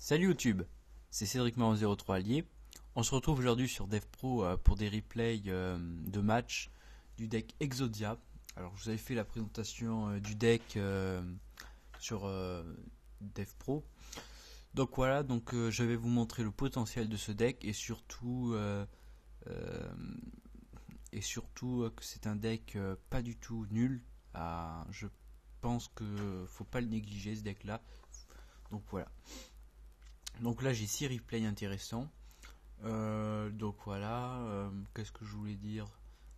Salut YouTube, c'est Cédric Marron03 Allier. On se retrouve aujourd'hui sur DevPro pour des replays de matchs du deck Exodia. Alors je vous avais fait la présentation du deck sur DevPro. Donc voilà, je vais vous montrer le potentiel de ce deck et surtout que c'est un deck pas du tout nul. Je pense que faut pas le négliger ce deck là. Donc voilà. Donc là j'ai 6 replays intéressants. Donc voilà, qu'est-ce que je voulais dire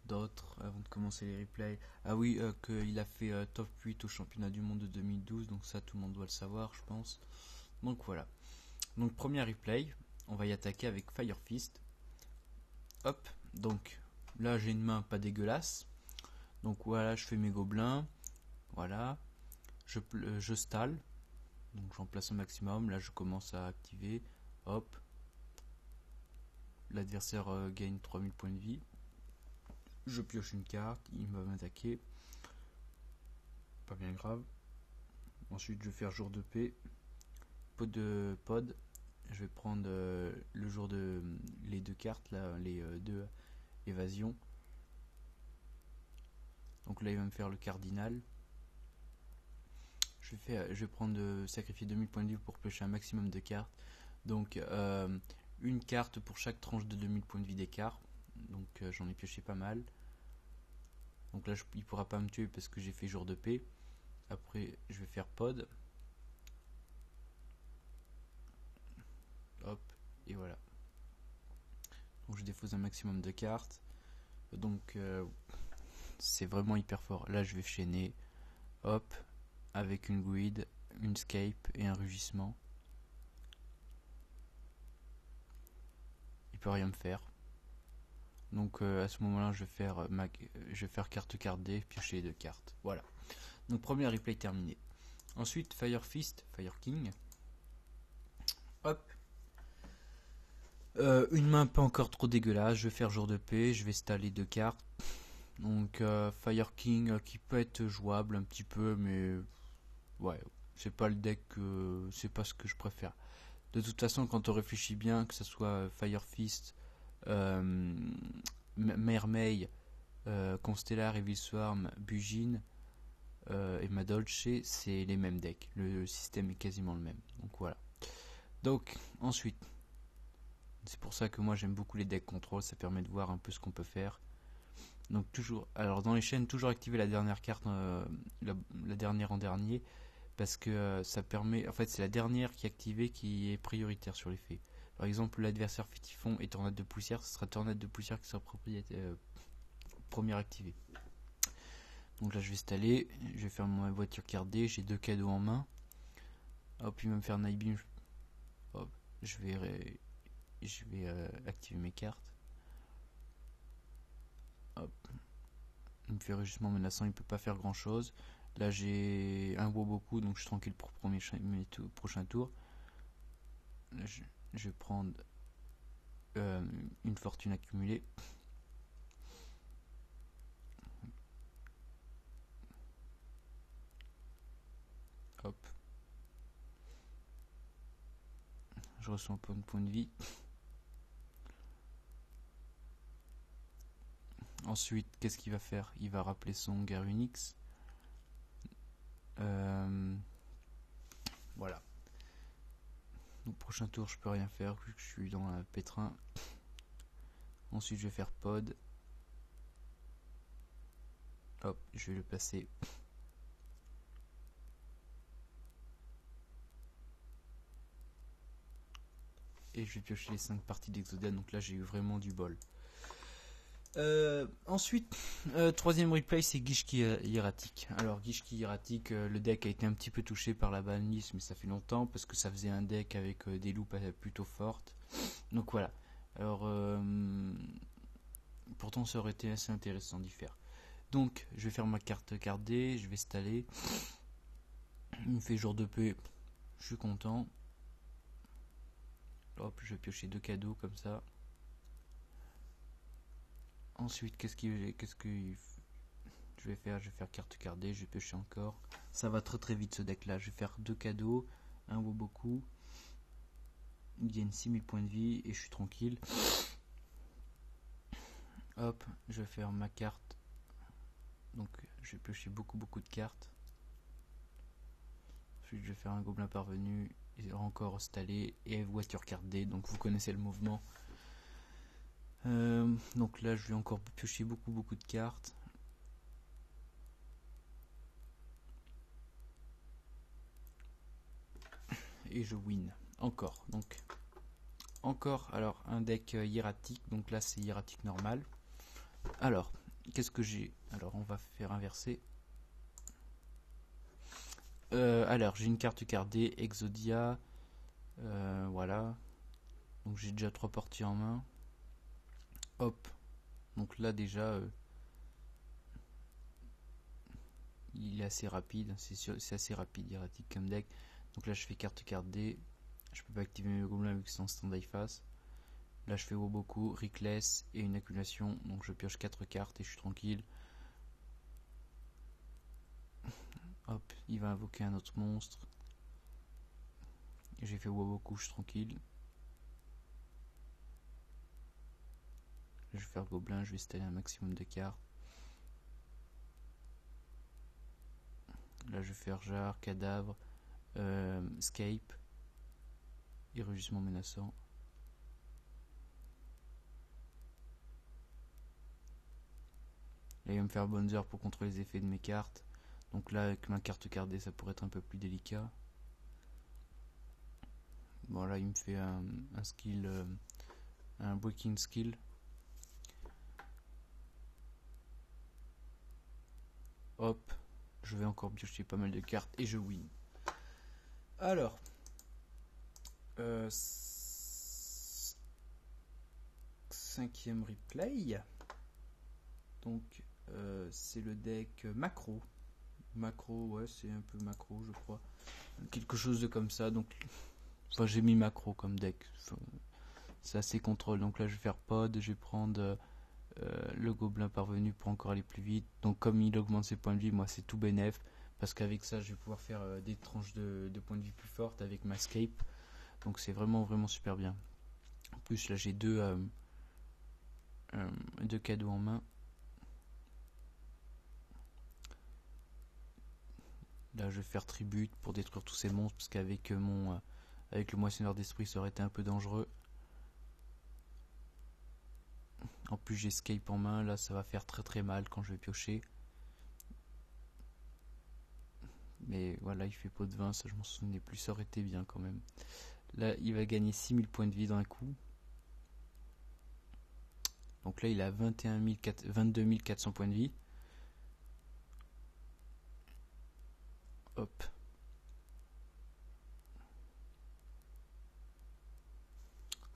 d'autre avant de commencer les replays? Ah oui, qu'il a fait top 8 au championnat du monde de 2012, donc ça tout le monde doit le savoir je pense. Donc voilà. Donc premier replay, on va y attaquer avec Fire Fist. Hop, donc là j'ai une main pas dégueulasse. Donc voilà, je fais mes gobelins. Voilà, je stalle. Donc j'en place un maximum, là je commence à activer. Hop, l'adversaire gagne 3000 points de vie. Je pioche une carte, il va m'attaquer. Pas bien grave. Ensuite je vais faire jour de paix. Pod. Je vais prendre le jour de les deux cartes là, les deux évasions. Donc là il va me faire le cardinal. Je vais prendre sacrifier 2000 points de vie pour piocher un maximum de cartes. Donc une carte pour chaque tranche de 2000 points de vie d'écart. Donc j'en ai pioché pas mal. Donc là il pourra pas me tuer parce que j'ai fait jour de paix. Après je vais faire pod. Hop, et voilà. Donc je défausse un maximum de cartes. Donc c'est vraiment hyper fort. Là je vais chaîner. Hop, avec une guide, une scape et un rugissement. Il peut rien me faire. Donc à ce moment-là je vais faire carte D, piocher les deux cartes. Voilà. Donc premier replay terminé. Ensuite Fire Fist, Fire King. Hop. Une main pas encore trop dégueulasse, je vais faire jour de paix, je vais staller deux cartes. Donc Fire King qui peut être jouable un petit peu, mais ouais, c'est pas le deck, c'est pas ce que je préfère. De toute façon, quand on réfléchit bien, que ce soit Fire Fist, Mermaid, Constellar, Evil Swarm, Bugin et Madolche, c'est les mêmes decks. Le système est quasiment le même. Donc voilà. Donc ensuite, c'est pour ça que moi j'aime beaucoup les decks contrôle, ça permet de voir un peu ce qu'on peut faire. Donc toujours, alors dans les chaînes, toujours activer la dernière carte, la dernière en dernier, parce que ça permet, en fait c'est la dernière qui est activée qui est prioritaire sur l'effet. Par exemple, l'adversaire Fétifon et Tornade de poussière, ce sera Tornade de poussière qui sera première activée. Donc là je vais installer, je vais faire ma voiture cardée, j'ai deux cadeaux en main. Hop, il va me faire Night Beam. Hop, je vais activer mes cartes. Hop, il me fait rugissement menaçant, il peut pas faire grand chose. Là j'ai un beaucoup, donc je suis tranquille pour mes prochains tours. Là, je vais prendre une fortune accumulée. Hop. Je reçois un point de vie. Ensuite, qu'est-ce qu'il va faire? Il va rappeler son guerre Unix. Voilà. Donc prochain tour, je peux rien faire vu que je suis dans un pétrin. Ensuite, je vais faire pod. Hop, je vais le passer. Et je vais piocher les 5 parties d'Exodia. Donc là, j'ai eu vraiment du bol. Ensuite, troisième replay, c'est Gishki Hieratic. Alors Gishki Hieratic, le deck a été un petit peu touché par la banlist, mais ça fait longtemps parce que ça faisait un deck avec des loups plutôt fortes. Donc voilà. Alors pourtant ça aurait été assez intéressant d'y faire. Donc je vais faire ma carte cardée, je vais installer. Il me fait jour de paix, je suis content. Hop, je vais piocher deux cadeaux comme ça. Ensuite, qu'est-ce que je vais faire? Je vais faire carte cardée, je vais piocher encore. Ça va très très vite ce deck là. Je vais faire deux cadeaux, un Woboku. il gagne 6000 points de vie et je suis tranquille. Hop, je vais faire ma carte. Donc je vais piocher beaucoup de cartes. Ensuite je vais faire un gobelin parvenu, et encore installé, et voiture carte D, donc vous connaissez le mouvement. Donc là je vais encore piocher beaucoup de cartes. Et je win. Encore. Donc encore alors un deck hiératique. Donc là c'est hiératique normal. Alors, qu'est-ce que j'ai? Alors on va faire inverser. Alors j'ai une carte cardée, Exodia. Voilà. Donc j'ai déjà 3 portiers en main. Hop. Donc là déjà il est assez rapide. C'est assez rapide, hiératique comme deck. Donc là je fais carte D. Je peux pas activer mes gobelins vu que c'est en stand-by face. Là je fais Woboku, Reckless et une accumulation. Donc je pioche 4 cartes et je suis tranquille. Hop, il va invoquer un autre monstre. J'ai fait Woboku, je suis tranquille. Je vais faire gobelin, je vais installer un maximum de cartes. Là je vais faire jar, cadavre, scape et rugissement menaçant. Là il va me faire Bonzer pour contrôler les effets de mes cartes. Donc là avec ma carte cardée ça pourrait être un peu plus délicat. Bon là il me fait un skill, un breaking skill. Hop, je vais encore piocher pas mal de cartes et je win. Alors, cinquième replay. Donc c'est le deck macro. Macro, ouais, c'est un peu macro, je crois. Quelque chose de comme ça. Donc, enfin, j'ai mis macro comme deck. Enfin, c'est assez contrôle. Donc là, je vais faire pod. Je vais prendre le gobelin parvenu pour encore aller plus vite. Donc, comme il augmente ses points de vie, moi, c'est tout bénef. Parce qu'avec ça, je vais pouvoir faire des tranches de points de vie plus fortes avec ma scape. Donc, c'est vraiment super bien. En plus, là, j'ai deux cadeaux en main. Là je vais faire tribute pour détruire tous ces monstres parce qu'avec avec le moissonneur d'esprit ça aurait été un peu dangereux. En plus j'ai escape en main, là ça va faire très mal quand je vais piocher. Mais voilà, il fait pot de vin, ça je m'en souvenais plus, ça aurait été bien quand même. Là il va gagner 6000 points de vie d'un coup. Donc là il a 22 400 points de vie. Hop.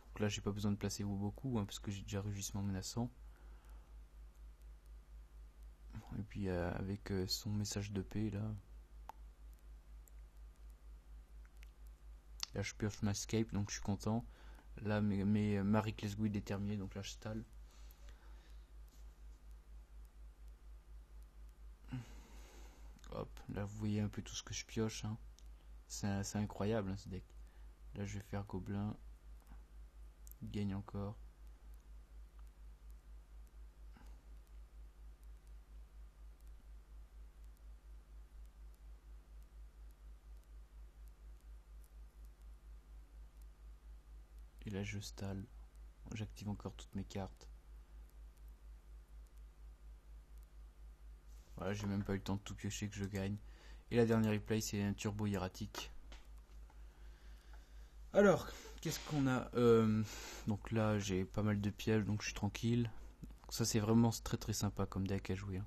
Donc là j'ai pas besoin de placer beaucoup parce que j'ai déjà rugissement menaçant. Et puis avec son message de paix là. Là je pioche ma escape donc je suis content. Là ma Reckless Guide est terminée donc là je stalle. Hop, là vous voyez un peu tout ce que je pioche. Hein. C'est incroyable hein, ce deck. Là je vais faire gobelin. Il gagne encore. Et là je stalle. J'active encore toutes mes cartes. Voilà, j'ai même pas eu le temps de tout piocher que je gagne. Et la dernière replay c'est un turbo hiératique. Alors, qu'est-ce qu'on a donc là j'ai pas mal de pièges donc je suis tranquille. Donc ça c'est vraiment très sympa comme deck à jouer. Hein.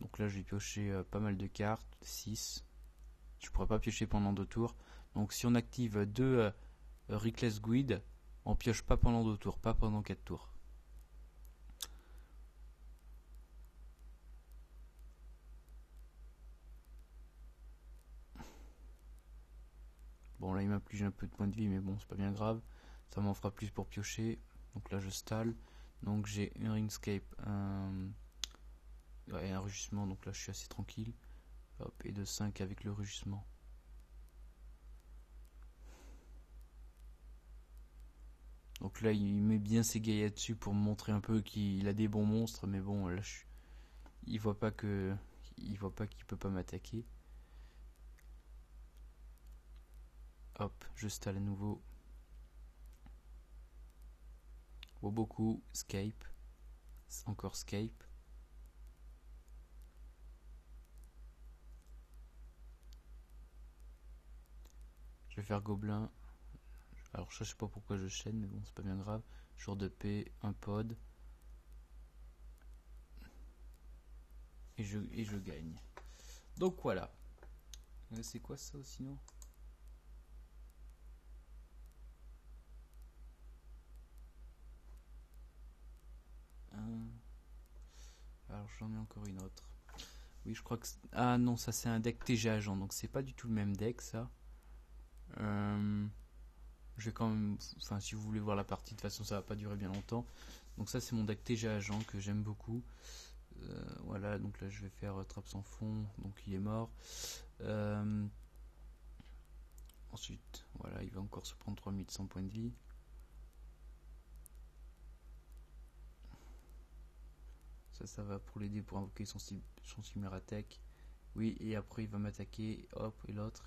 Donc là je vais piocher pas mal de cartes, 6. Je pourrais pas piocher pendant 2 tours. Donc si on active 2 Reckless Guide, on pioche pas pendant 2 tours, pas pendant 4 tours. Bon là il m'inflige un peu de points de vie mais bon c'est pas bien grave. Ça m'en fera plus pour piocher. Donc là je stalle. Donc j'ai une Ringscape, un rugissement, donc là je suis assez tranquille. Hop, et de 5 avec le rugissement. Donc là il met bien ses Gaïa dessus pour me montrer un peu qu'il a des bons monstres, mais bon là il voit pas qu'il peut pas m'attaquer. Hop, je stalle à nouveau. Beaucoup, Scape, encore Scape. Je vais faire Gobelin. Alors je sais pas pourquoi je chaîne, mais bon c'est pas bien grave. Jour de paix, un pod. Et je gagne. Donc voilà. C'est quoi ça sinon? Alors j'en ai encore une autre. Oui, je crois que... Ah non, ça c'est un deck TG Agent, donc c'est pas du tout le même deck ça. Je vais quand même... Enfin, si vous voulez voir la partie, de toute façon ça va pas durer bien longtemps. Donc ça c'est mon deck TG Agent que j'aime beaucoup. Voilà, donc là je vais faire Trappe sans fond, donc il est mort. Ensuite, voilà, il va encore se prendre 3100 points de vie. Ça va pour l'aider pour invoquer son Chimératech. Oui, et après il va m'attaquer, hop, et l'autre.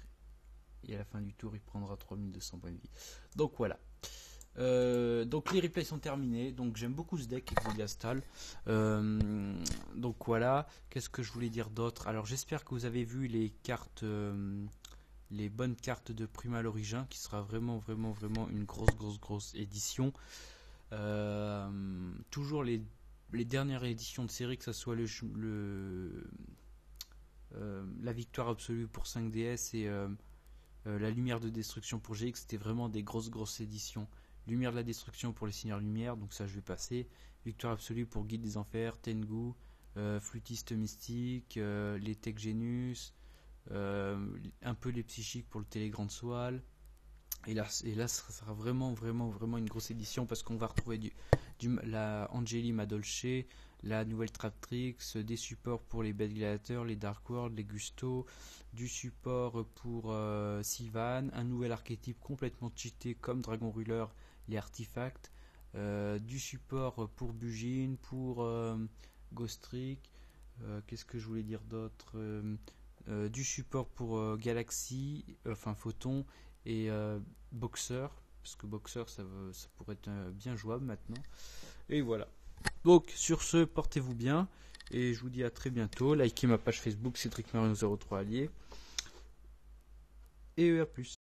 Et à la fin du tour, il prendra 3200 points de vie. Donc voilà. Donc les replays sont terminés. Donc j'aime beaucoup ce deck Exodiastal. Donc voilà. Qu'est-ce que je voulais dire d'autre? Alors j'espère que vous avez vu les cartes, les bonnes cartes de Primal Origin, qui sera vraiment une grosse édition. Toujours les dernières éditions de série, que ce soit la victoire absolue pour 5DS et la lumière de destruction pour GX, c'était vraiment des grosses éditions. Lumière de la destruction pour les Seigneurs Lumière, donc ça je vais passer. Victoire absolue pour Guide des Enfers, Tengu, Flûtiste Mystique, les Tech Genus, un peu les Psychiques pour le Télégrande Soal. Et là, ça sera vraiment une grosse édition, parce qu'on va retrouver la Angeli Madolche, la nouvelle Traptrix, des supports pour les Bad Gladiators, les Dark World, les Gusto, du support pour Sylvan, un nouvel archétype complètement cheaté comme Dragon Ruler, les artefacts, du support pour Bujin, pour Ghostrick, qu'est-ce que je voulais dire d'autre, du support pour Galaxy, enfin Photon, et Boxer, parce que Boxer ça pourrait être bien jouable maintenant. Et voilà. Donc sur ce, portez-vous bien, et je vous dis à très bientôt. Likez ma page Facebook Cédric Mario 03 Allier, et à plus.